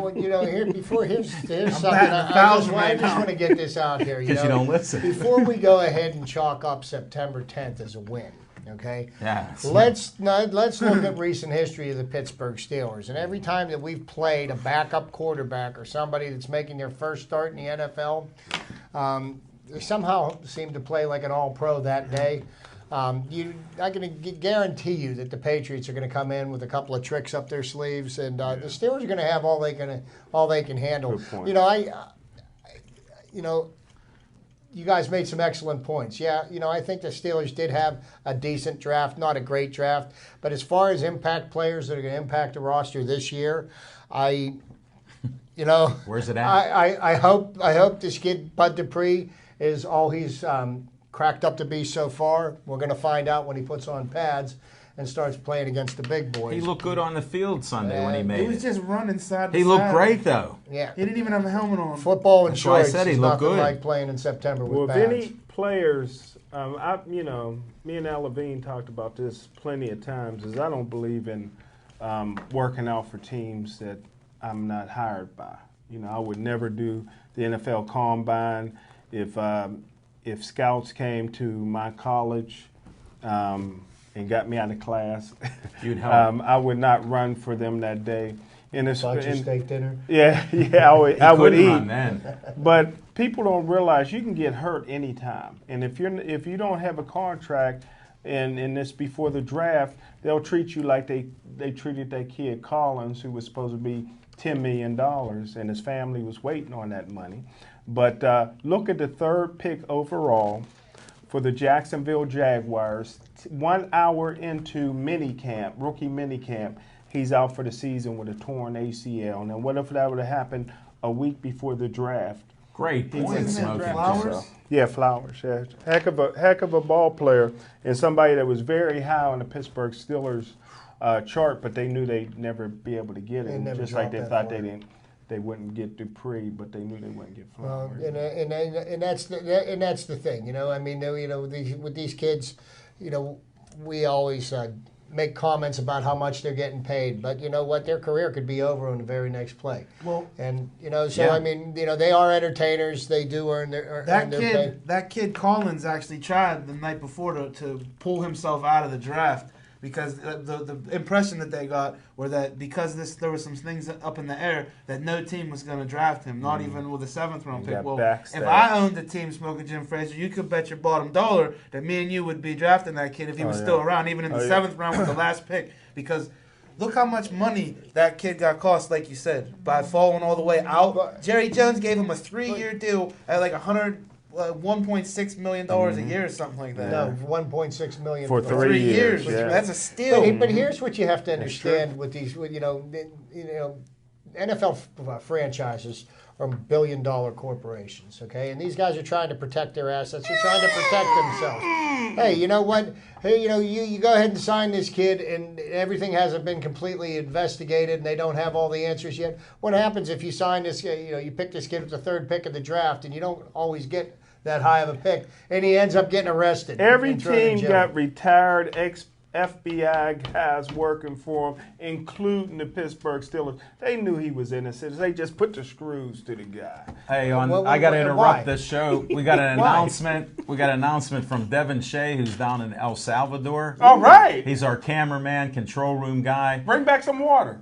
batting I 1,000 right just now. want to get this out here. Because you don't listen. Before we go ahead and chalk up September 10th as a win, okay? Yeah. Let's look at recent history of the Pittsburgh Steelers. And every time that we've played a backup quarterback or somebody that's making their first start in the NFL, they somehow seem to play like an all-pro that day. I can guarantee you that the Patriots are going to come in with a couple of tricks up their sleeves, and the Steelers are going to have all they can handle. Good point. You guys made some excellent points. Yeah, I think the Steelers did have a decent draft, not a great draft, but as far as impact players that are going to impact the roster this year, Where's it at? I hope this kid Bud Dupree is all he's cracked up to be so far. We're going to find out when he puts on pads and starts playing against the big boys. He looked good on the field Sunday when he He made was it. just running side to He side. looked great, though. Yeah. He didn't even have a helmet on. Football and That's why I shorts said he is looked nothing good. like playing in September with Well, if pads. any players, me and Al Levine talked about this plenty of times, is I don't believe in working out for teams that I'm not hired by. I would never do the NFL Combine. If scouts came to my college and got me out of class, You'd help. I would not run for them that day. in a steak dinner. Yeah, I would Couldn't eat. run then. But people don't realize you can get hurt anytime, and if you don't have a contract, and it's before the draft, they'll treat you like they treated that kid Collins, who was supposed to be $10 million, and his family was waiting on that money. But look at the third pick overall for the Jacksonville Jaguars. 1 hour into rookie minicamp, he's out for the season with a torn ACL. Now, what if that would have happened a week before the draft? Great point, Smokey. Flowers? Yeah, Flowers. Yeah. Heck of a ball player, and somebody that was very high on the Pittsburgh Steelers chart, but they knew they'd never be able to get him. Just like they thought they wouldn't get Dupree, but they knew they wouldn't get Flowers. And that's the thing, you know. I mean, you know, with these kids, you know, we always make comments about how much they're getting paid, but you know what, their career could be over on the very next play. Well, and you know, so yeah. I mean, you know, they are entertainers. They do earn their pay. That kid Collins actually tried the night before to pull himself out of the draft because the impression that they got were that because there were some things up in the air that no team was going to draft him, not even with a 7th round pick. Well, if I owned the team, Smoking Jim Fraser, you could bet your bottom dollar that me and you would be drafting that kid if he was still around, even in the 7th round with the last pick, because look how much money that kid got cost, like you said, by falling all the way out. Jerry Jones gave him a 3-year deal at like $1.6 million a year or something like that. No, $1.6 million for 3 years. Yeah. That's a steal. But here's what you have to understand with these, you know, NFL franchises are billion-dollar corporations, okay? And these guys are trying to protect their assets. They're trying to protect themselves. Hey, you know what? Hey, you know, you go ahead and sign this kid, and everything hasn't been completely investigated, and they don't have all the answers yet. What happens if you sign this? You know, you pick this kid with the 3rd pick of the draft, and you don't always get that high of a pick, and he ends up getting arrested. Every team got retired FBI guys working for him, including the Pittsburgh Steelers. They knew he was innocent. They just put the screws to the guy. Hey, I got to interrupt this show. We got an announcement. We got an announcement from Devin Shea, who's down in El Salvador. All right. He's our cameraman, control room guy. Bring back some water.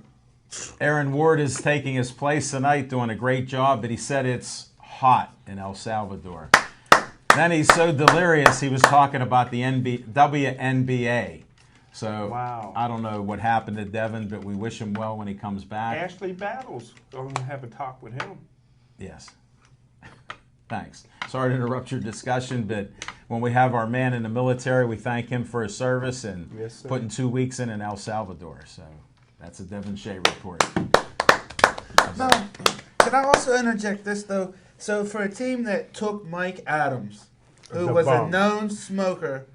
Aaron Ward is taking his place tonight, doing a great job, but he said it's hot in El Salvador. Then he's so delirious, he was talking about the WNBA. So wow. I don't know what happened to Devin, but we wish him well when he comes back. Ashley Battles, going to have a talk with him. Yes. Thanks. Sorry to interrupt your discussion, but when we have our man in the military, we thank him for his service and putting 2 weeks in El Salvador. So that's a Devin Shea report. No, can I also interject this, though? So for a team that took Mike Adams, who was a known smoker,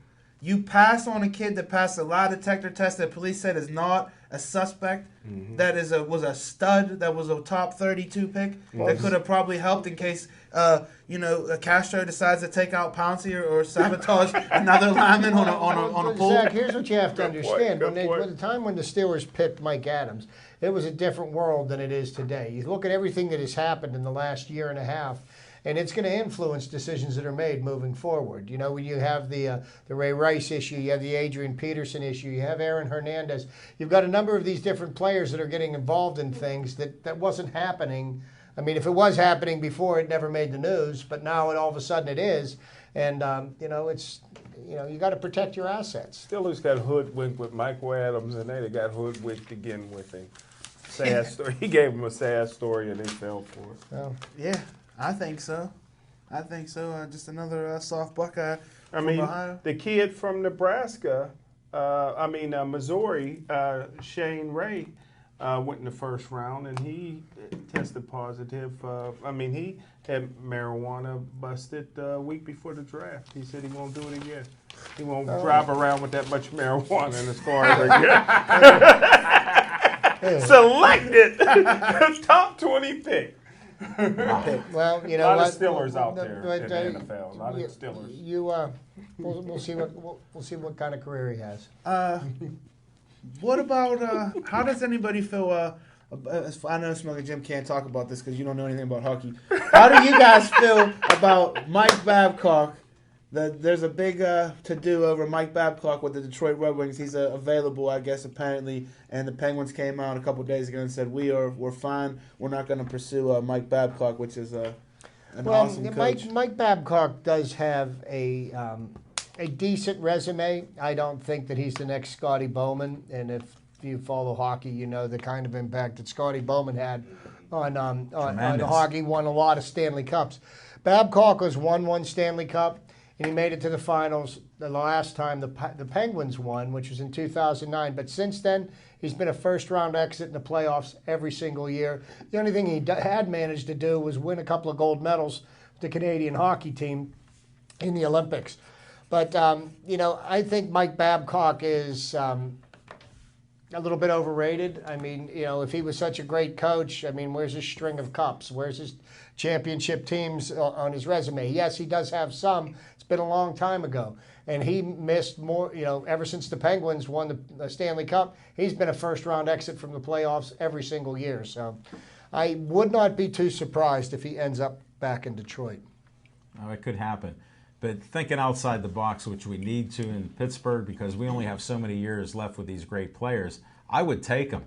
you pass on a kid that passed a lie detector test that police said is not a suspect, that was a stud, that was a top 32 pick, that could have probably helped in case, Castro decides to take out Pouncey or sabotage another lineman on a pool. Zach, here's what you have to understand. When the time when the Steelers picked Mike Adams, it was a different world than it is today. You look at everything that has happened in the last year and a half, and it's going to influence decisions that are made moving forward. You know, when you have the Ray Rice issue, you have the Adrian Peterson issue, you have Aaron Hernandez. You've got a number of these different players that are getting involved in things that wasn't happening. I mean, if it was happening before, it never made the news, but now all of a sudden it is. And, you got to protect your assets. Steelers got hoodwinked with Michael Adams, and they got hoodwinked again with him. Sad story. He gave him a sad story, and they fell for it. Well, yeah. I think so. Just another soft Buckeye from Ohio. The kid from Nebraska, Missouri, Shane Ray, went in the first round, and he tested positive. He had marijuana busted a week before the draft. He said he won't do it again. He won't drive around with that much marijuana in his car ever again. Selected top 20 pick. Well, you know, a lot of Steelers out there in the NFL. A lot of Steelers. We'll see what kind of career he has. What about how does anybody feel? I know Smoking Jim can't talk about this because you don't know anything about hockey. How do you guys feel about Mike Babcock There's a big to-do over Mike Babcock with the Detroit Red Wings. He's available, I guess, apparently. And the Penguins came out a couple days ago and said, we're fine. We're not going to pursue Mike Babcock, which is an awesome coach. Mike Babcock does have a decent resume. I don't think that he's the next Scotty Bowman. And if you follow hockey, you know the kind of impact that Scotty Bowman had on hockey. Won a lot of Stanley Cups. Babcock has won one Stanley Cup. And he made it to the finals the last time the Penguins won, which was in 2009. But since then, he's been a first-round exit in the playoffs every single year. The only thing he had managed to do was win a couple of gold medals with the Canadian hockey team in the Olympics. But, I think Mike Babcock is a little bit overrated. I mean, if he was such a great coach, where's his string of cups? Where's his championship teams on his resume? Yes, he does have some. It's been a long time ago. And he missed more, ever since the Penguins won the Stanley Cup, he's been a first-round exit from the playoffs every single year. So I would not be too surprised if he ends up back in Detroit. Oh, it could happen. But thinking outside the box, which we need to in Pittsburgh, because we only have so many years left with these great players, I would take them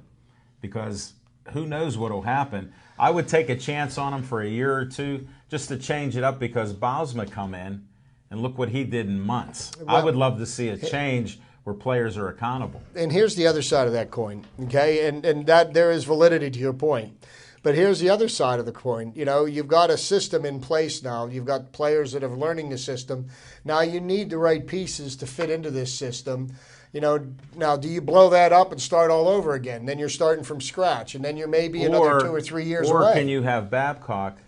because who knows what will happen. I would take a chance on him for a year or two just to change it up because Bausma come in and look what he did in months. Well, I would love to see a change where players are accountable. And here's the other side of that coin, okay? And that there is validity to your point. But here's the other side of the coin. You've got a system in place now. You've got players that are learning the system. Now you need the right pieces to fit into this system. Now do you blow that up and start all over again? Then you're starting from scratch, and then you're maybe another 2 or 3 years away. Or can you have Babcock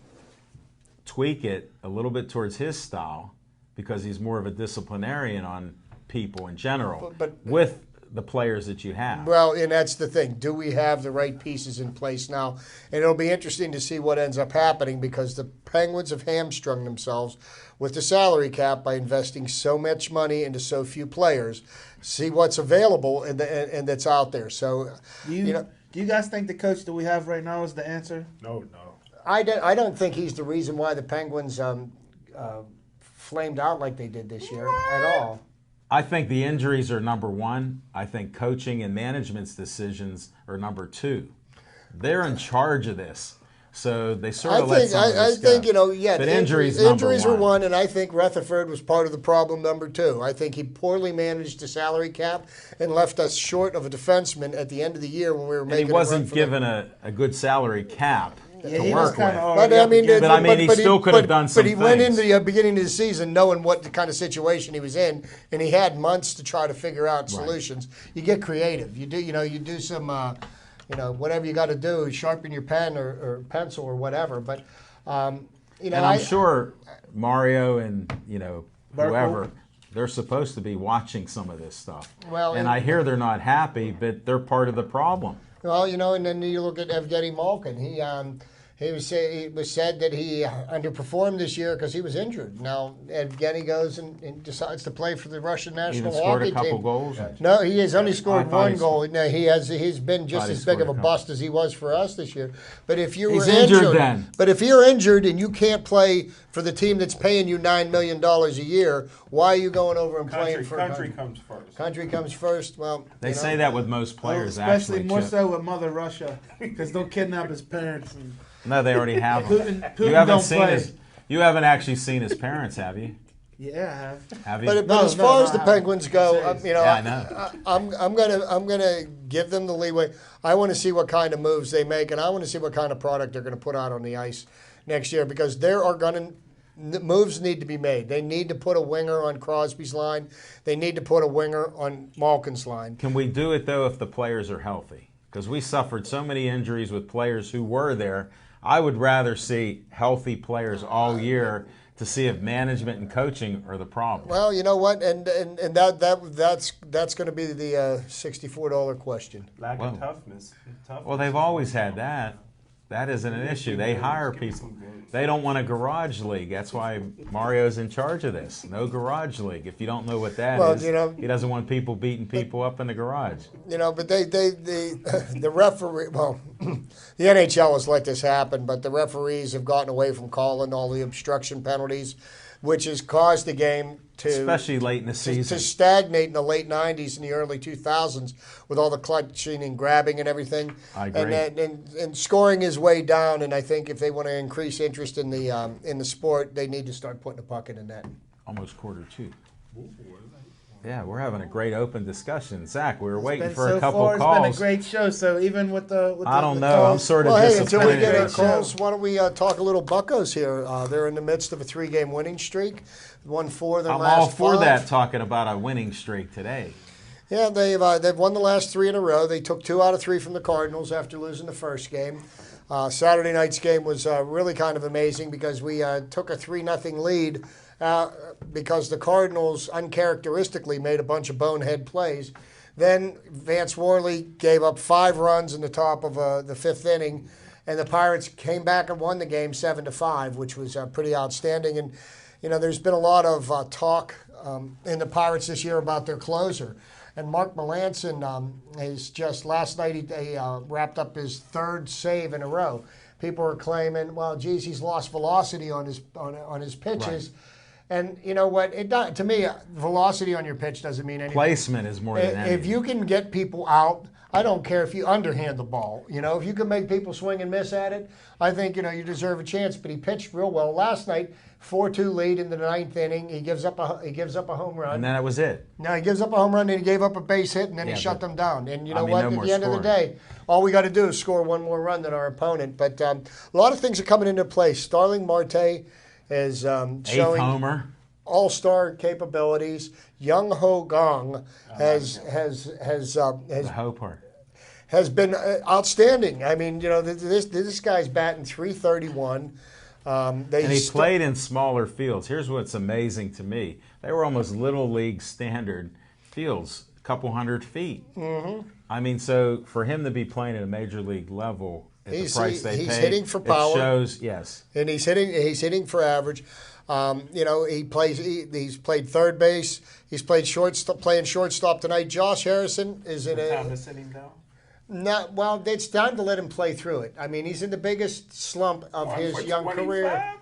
tweak it a little bit towards his style because he's more of a disciplinarian on people in general with the players that you have. Well, and that's the thing. Do we have the right pieces in place now? And it'll be interesting to see what ends up happening because the Penguins have hamstrung themselves with the salary cap by investing so much money into so few players. See what's available and that's out there. So, do you guys think the coach that we have right now is the answer? No. I don't think he's the reason why the Penguins flamed out like they did this year at all. I think the injuries are number one. I think coaching and management's decisions are number two. They're in charge of this. So they sort of let some of this go. But injuries were one, and I think Rutherford was part of the problem number two. I think he poorly managed the salary cap and left us short of a defenseman at the end of the year when we were making. And he wasn't given a good salary cap. Yeah, to work with. But he still could have done some things. But he went into the beginning of the season knowing what the kind of situation he was in, and he had months to try to figure out solutions. You get creative. You do some, whatever you got to do, sharpen your pen or pencil or whatever. But, and I'm sure Mario and whoever, they're supposed to be watching some of this stuff. Well, and I hear they're not happy, but they're part of the problem. Well, and then you look at Evgetti Malkin. It was said that he underperformed this year because he was injured. Now, Evgeny goes and decides to play for the Russian national hockey team. Scored a couple goals? No, he has only scored one goal. No, he's been just as big of a bust as he was for us this year. But if you were injured then. But if you're injured and you can't play for the team that's paying you $9 million a year, why are you going over and playing for country comes first. Country comes first. Well, they say that with most players, especially more so with Mother Russia, because they'll kidnap his parents. No, they already have him. Putin you haven't actually seen his parents, have you? Yeah, I have. Have you? But as far as the Penguins go, I know. I'm gonna give them the leeway. I want to see what kind of moves they make, and I want to see what kind of product they're going to put out on the ice next year because moves need to be made. They need to put a winger on Crosby's line. They need to put a winger on Malkin's line. Can we do it though if the players are healthy? Because we suffered so many injuries with players who were there. I would rather see healthy players all year to see if management and coaching are the problem. Well, you know what, and that's going to be the $64 question. Lack of toughness. Well, they've always had that. That isn't an issue. They hire people. They don't want a garage league. That's why Mario's in charge of this. No garage league. If you don't know what that is, he doesn't want people beating people up in the garage. But the referee. Well, the NHL has let this happen, but the referees have gotten away from calling all the obstruction penalties. which has caused the game to especially late in the to season. stagnate in the late 90s and the early 2000s with all the clutching and grabbing and everything. I agree. And scoring is way down. And I think if they want to increase interest in the sport, they need to start putting the puck in the net. Almost quarter two. Yeah, we're having a great open discussion. Zach, we were waiting for so a couple far, calls. It's been a great show. So even with the I don't know. calls, I'm sort of Well, hey, until we disappointed. get our in the calls, why don't we talk a little Buccos here? They're in the midst of a 3-game winning streak. Won 4 of their I'm last all for 5. that, talking about a winning streak today. Yeah, they've won the last 3 in a row. They took 2 out of 3 from the Cardinals after losing the first game. Saturday night's game was really kind of amazing because we took a 3-0 lead because the Cardinals uncharacteristically made a bunch of bonehead plays. Then Vance Worley gave up 5 runs in the top of the 5th inning, and the Pirates came back and won the game 7-5, which was pretty outstanding. And you know, there's been a lot of talk in the Pirates this year about their closer. And Mark Malanson is just last night he wrapped up his 3rd save in a row. People are claiming, well, geez, he's lost velocity on his pitches. Right. And you know what? To me, velocity on your pitch doesn't mean anything. Placement is more than anything. If you can get people out, I don't care if you underhand the ball. You know, if you can make people swing and miss at it, I think, you know, you deserve a chance. But he pitched real well last night. 4-2 lead in the 9th inning. He gives up a home run. And then it was it. No, he gives up a home run, and he gave up a base hit, and then he shut them down. And you know what? no At more the end of the scoring. day, all we got to do is score one more run than our opponent. But a lot of things are coming into play. Starling Marte is 8th showing homer. all-star capabilities. Young Ho Gong has The hoe part. has been outstanding. I mean, you know, this guy's batting .331. And he played in smaller fields. Here's what's amazing to me. They were almost Little League standard fields, a couple 100 feet. Mm-hmm. I mean, so for him to be playing at a major league level at the price they he's pay, hitting for power. it shows, yes. And he's hitting for average. You know, he's played third base. He's played playing shortstop tonight. Josh Harrison is in Time a to sit him down. not well. It's time to let him play through it. I mean, he's in the biggest slump of his young career,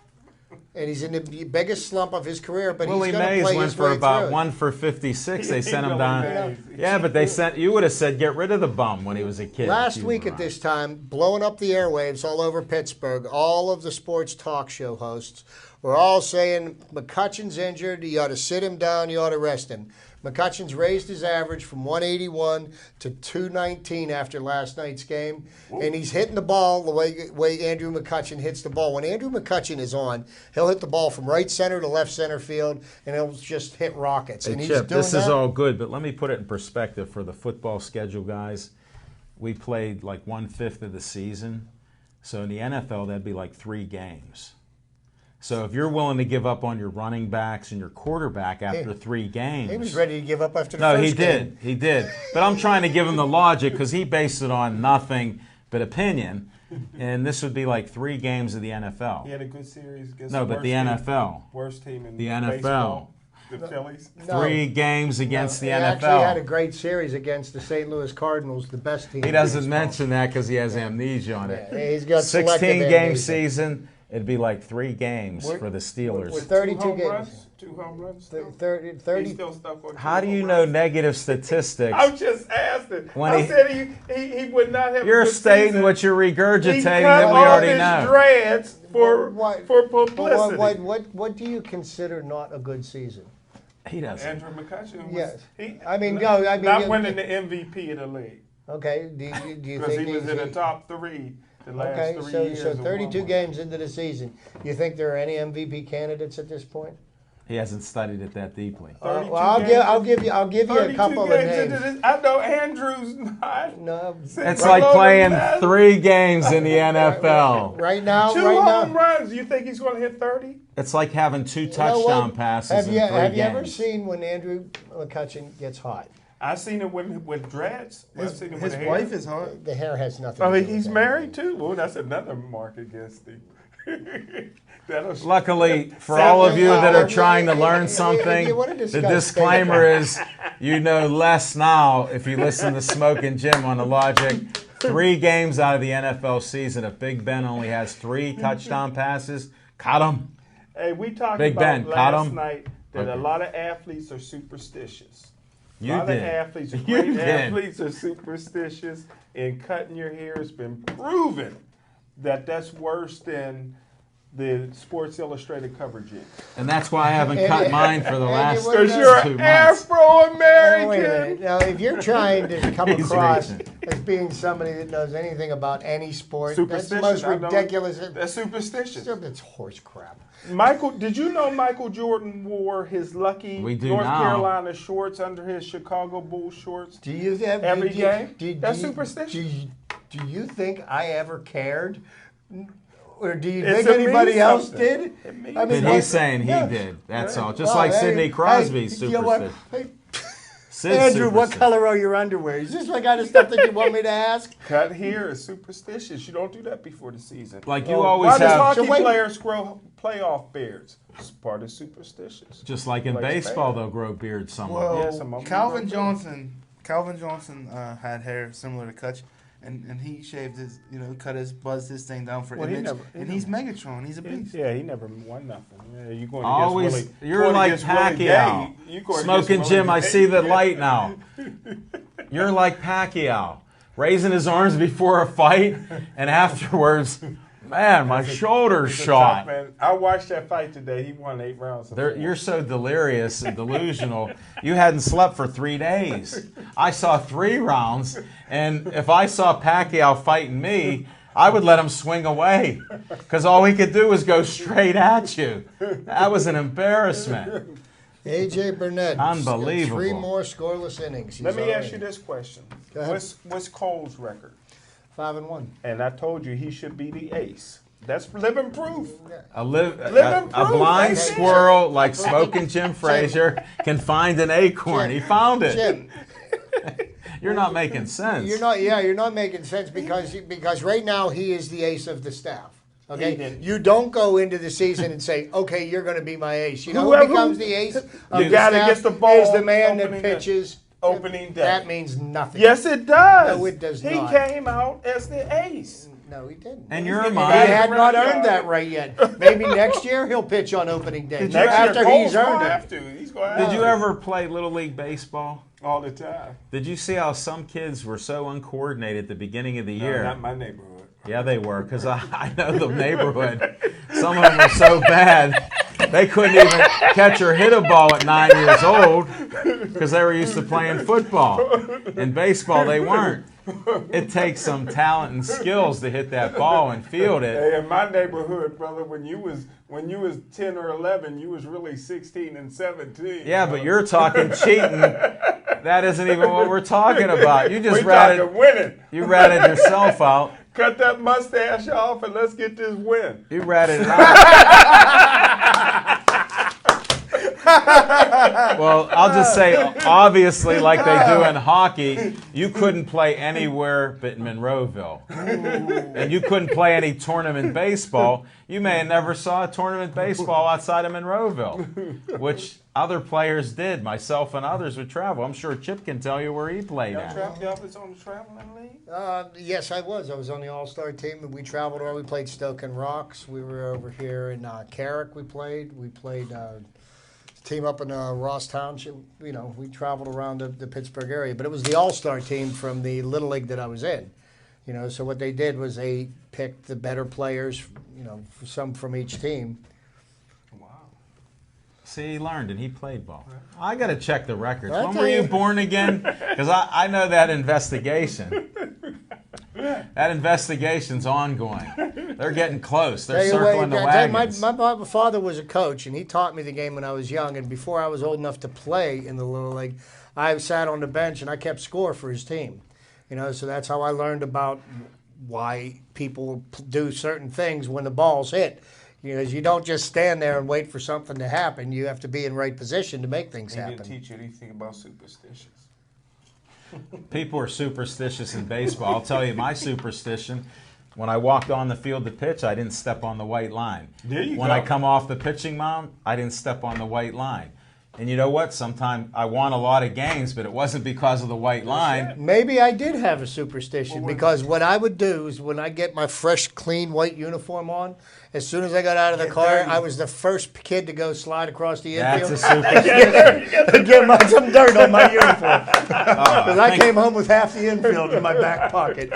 and he's in the biggest slump of his career. But Willie he's going to Mays play went his for way about through it. 1 for 56. They sent him Willie down. Mays. Yeah, but you would have said get rid of the bum when he was a kid. Last if you week were at on. this time, blowing up the airwaves all over Pittsburgh, all of the sports talk show hosts were all saying McCutcheon's injured, you ought to sit him down, you ought to rest him. McCutcheon's raised his average from 181 to 219 after last night's game, and he's hitting the ball the way Andrew McCutcheon hits the ball. When Andrew McCutcheon is on, he'll hit the ball from right center to left center field, and he'll just hit rockets. Hey, And he's Chip, doing this is that. all good, but let me put it in perspective for the football schedule, guys. We played like 1/5 of the season. So in the NFL, that'd be like 3 games. So if you're willing to give up on your running backs and your quarterback after 3 games. He was ready to give up after the No, first he game. did. He did. But I'm trying to give him the logic because he based it on nothing but opinion. And this would be like 3 games of the NFL. He had a good series against No, but the NFL. Worst team in The NFL. baseball. The Phillies. No. 3 games against the He NFL. actually had a great series against the St. Louis Cardinals, the best team. He in doesn't baseball. mention that because he has amnesia on it. Yeah, he's got selective 16-game amnesia. season, it'd be like 3 games We're- for the Steelers. we're 32 2 home games. runs. 2 home runs. Still. 30. He's still stuck on How 2 do you home know runs. negative statistics? I'm just asking. When I he- said he would not have. You're a good stating season. what you're He regurgitating cut that we all already his know. dreads for What- publicity. What do you consider not a good season? He doesn't. Andrew McCutcheon was. Yes. He, I mean, not winning the MVP of the league Okay. Do you because think he was in the he's- top 3 the last Okay, 3 so years. so of 32 one. games into the season, you think there are any MVP candidates at this point? He hasn't studied it that deeply. 32 Well, I'll give you a 32 couple of games names. into this. I know Andrew's not. No, It's Right like on playing the net. 3 games in the NFL. right now, 2 right home now. runs. You think he's going to hit 30? It's like having 2 You know touchdown what? passes Have in you 3 have games. you ever seen when Andrew McCutcheon gets hot? I seen it with dreads. I've seen it with His hair. wife is hot. The hair has nothing. Oh, to do with he's that. married too. Well, that's another mark against him. That'll Luckily, for all of you that are trying to learn something, you wanna the discuss disclaimer is you know less now if you listen to Smoke and Jim on the logic. 3 games out of the NFL season, if Big Ben only has 3 touchdown passes, cut him. Hey, we talked Big about Ben, caught last him? night that Okay. a lot of athletes are superstitious. A You lot did. of athletes, You great did. athletes are superstitious, and cutting your hair has been proven that that's worse than the Sports Illustrated coverage is. And that's why I haven't cut mine for the last Because Because you're 2 an months. Oh, wait a minute. Afro-American. Now, if you're trying to come He's across reaching. as being somebody that knows anything about any sport, that's the Superstition. most I don't- ridiculous. That's superstitious. It's horse crap. Michael, did you know Michael Jordan wore his lucky We do North now. Carolina shorts under his Chicago Bulls shorts? Do you have Every do- game? do- That's do- superstition. Do you think I ever cared? Or do you It's think a anybody means else something. did? It means But something. he's saying he yeah. did. That's all. Just Well, like hey, Sidney Crosby's hey, you know what? superstition. Hey, Sid's Andrew, what superstition. color are your underwear? Is this the kind of stuff that you want me to ask? Cut hair is superstitious. You don't do that before the season. Like you Oh, always Why does have, hockey So wait- players grow playoff beards? It's part of superstitious. just like in Like baseball, Spain. they'll grow beards somewhere. Well, Yeah, some of them Calvin do. Johnson had hair similar to Kutch, and he shaved his, cut his, buzzed his thing down for Well, he image. never- and he's Megatron. He's a beast. Yeah, he never won nothing. Yeah, you going Always, against Willie, you're going like against Willie Pacquiao. Gay. You going Smoking against Jim, Willie I Gay. see the light now. You're like Pacquiao, raising his arms before a fight, and afterwards, man, my shoulder's He's a shot. tough man. I watched that fight today. He won 8 rounds. You're so delirious and delusional. You hadn't slept for 3 days. I saw 3 rounds, and if I saw Pacquiao fighting me, I would let him swing away because all he could do was go straight at you. That was an embarrassment. A.J. Burnett. Unbelievable. 3 more scoreless innings. Let me He's ask you already this question. Go ahead. What's Cole's record? 5-1. And I told you he should be the ace. That's living proof. A Living proof, blind that's it. squirrel like Smoking Jim Frazier can find an acorn. He found it. Jim, You're not making sense. you're not making sense because right now he is the ace of the staff. He Okay, didn't. you don't go into the season and say, "Okay, you're going to be my ace." You know Whoever- who becomes the ace of The the guy that staff gets the ball is the man that opening day. pitches. Opening day. That means nothing. Yes, it does. No, it does he not. came out as the ace. No, he didn't. And your He mind. had not earned that right yet. Maybe next year he'll pitch on opening day. Next After year, he's Cole's earned gonna it. have to. He's going to have Did you to. ever play Little League Baseball? All the time. Did you see how some kids were so uncoordinated at the beginning of the No, year? not my neighborhood. Yeah, they were, because I know the neighborhood. Some of them were so bad, they couldn't even catch or hit a ball at 9 years old because they were used to playing football. In baseball, they weren't. It takes some talent and skills to hit that ball and field it. Hey, in my neighborhood, brother, when you was 10 or 11, you was really 16 and 17. Yeah, but you're talking cheating. That isn't even what we're talking about. You just we talking winning. you ratted yourself out. Cut that mustache off and let's get this win. You ratted it out. Well, I'll just say, obviously, like they do in hockey, you couldn't play anywhere but in Monroeville. And you couldn't play any tournament baseball. You may have never saw a tournament baseball outside of Monroeville, which other players did. Myself and others would travel. I'm sure Chip can tell you where he played at. Y'all was on the traveling league? Yes, I was. I was on the All-Star team, and we traveled around. We played Stoke and Rocks. We were over here in Carrick. We played. We played team up in Ross Township. You know, we traveled around the Pittsburgh area. But it was the All-Star team from the Little League that I was in. You know, so what they did was they picked the better players, you know, some from each team. Wow. See, he learned and he played ball. I got to check the records. I'll When tell were you you. born again? Because I know that investigation. That investigation's ongoing. They're getting close. They're circling the wagons. My father was a coach, and he taught me the game when I was young. And before I was old enough to play in the Little League, I sat on the bench and I kept score for his team. You know, so that's how I learned about why people do certain things when the ball's hit. Because you don't just stand there and wait for something to happen. You have to be in right position to make things He didn't happen. teach you anything about superstitions. People are superstitious in baseball. I'll tell you my superstition. When I walked on the field to pitch, I didn't step on the white line. There you When go. I come off the pitching mound, I didn't step on the white line. And you know what? Sometimes I won a lot of games, but it wasn't because of the white line. Maybe I did have a superstition because what I would do is when I get my fresh, clean white uniform on, as soon as I got out of the car, I was the first kid to go slide across the That's infield. a superstition. Get some dirt on my uniform. Because I came home with half the infield in my back pocket.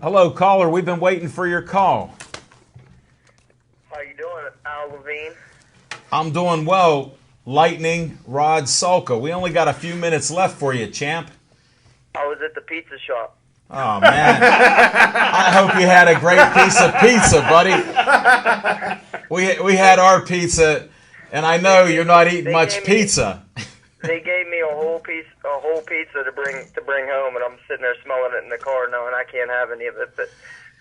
Hello, caller. We've been waiting for your call. How you doing, Al Levine? I'm doing well, Lightning Rod Sulka. We only got a few minutes left for you, champ. I was at the pizza shop. Oh, man. I hope you had a great piece of pizza, buddy. We had our pizza, and I know you're not eating much pizza. They gave me a whole pizza to bring home, and I'm sitting there smelling it in the car, knowing I can't have any of it. But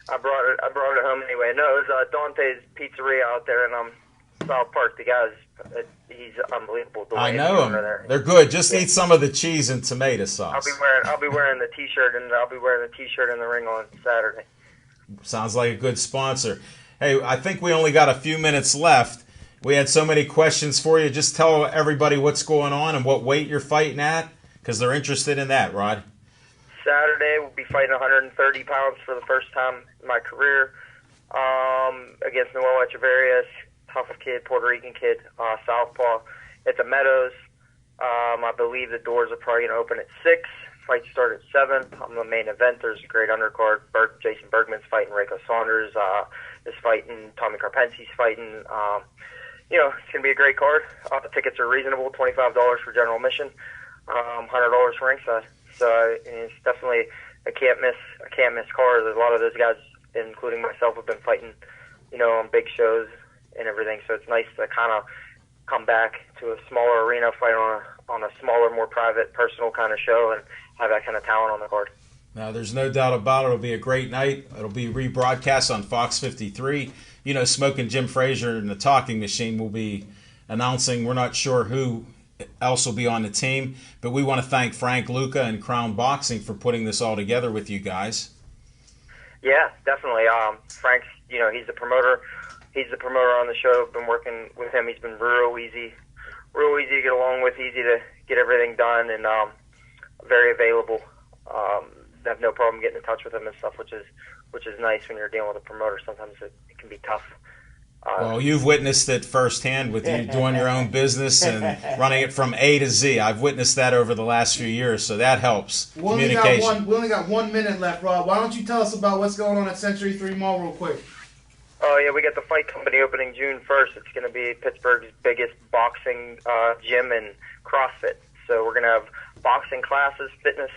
I brought it home anyway. No, it was Dante's Pizzeria out there in South Park. The guy's he's unbelievable. I know him. They're good. Just eat some of the cheese and tomato sauce. I'll be wearing the T-shirt, and I'll be wearing the T-shirt in the ring on Saturday. Sounds like a good sponsor. Hey, I think we only got a few minutes left. We had so many questions for you. Just tell everybody what's going on and what weight you're fighting at, because they're interested in that, Rod. Saturday, we'll be fighting 130 pounds for the first time in my career against Noel Echeverria, tough kid, Puerto Rican kid, southpaw. At the Meadows, I believe the doors are probably going to open at 6. Fights start at 7. I'm the main event. There's a great undercard. Jason Bergman's fighting Reiko Saunders. Is fighting Tommy Karpenski's fighting. It's going to be a great card. The tickets are reasonable, $25 for general admission, $100 for ringside. So it's definitely a can't miss card. There's a lot of those guys, including myself, have been fighting, on big shows and everything. So it's nice to kind of come back to a smaller arena, fight on a smaller, more private, personal kind of show, and have that kind of talent on the card. Now, there's no doubt about it. It'll be a great night. It'll be rebroadcast on Fox 53. Smoking Jim Frazier and the Talking Machine will be announcing. We're not sure who else will be on the team, but we want to thank Frank Luca and Crown Boxing for putting this all together with you guys. Yeah, definitely. Frank's, he's the promoter. He's the promoter on the show. I've been working with him. He's been real easy to get along with, easy to get everything done, and very available. I have no problem getting in touch with him and stuff, which is nice when you're dealing with a promoter. Sometimes it can be tough. Well, you've witnessed it firsthand with you doing your own business and running it from A to Z. I've witnessed that over the last few years, so that helps. We only got 1 minute left, Rob. Why don't you tell us about what's going on at Century 3 Mall real quick? Oh, yeah, we got the Fight Company opening June 1st. It's going to be Pittsburgh's biggest boxing gym and CrossFit. So we're going to have boxing classes, fitness,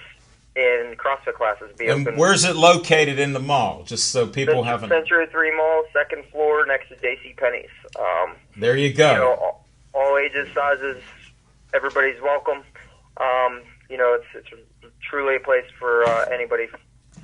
and CrossFit classes be open. And where's it located in the mall? Just so people haven't... Century 3 Mall, second floor next to J.C. Penney's. There you go. All ages, sizes, everybody's welcome. It's truly a place for anybody.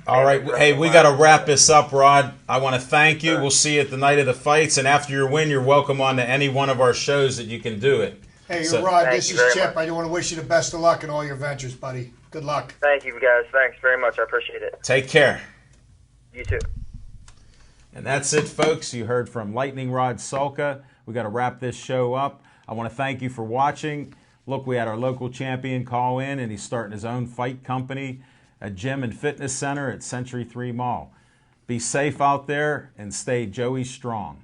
All right. Hey, we got to wrap this up, Rod. I want to thank you. We'll see you at the night of the fights. And after your win, you're welcome on to any one of our shows that you can do it. Hey, Rod, this is Chip. I want to wish you the best of luck in all your ventures, buddy. Good luck. Thank you, guys. Thanks very much. I appreciate it. Take care. You too. And that's it, folks. You heard from Lightning Rod Sulka. We got to wrap this show up. I want to thank you for watching. Look, we had our local champion call in, and he's starting his own fight company, a gym and fitness center at Century 3 Mall. Be safe out there and stay Joey strong.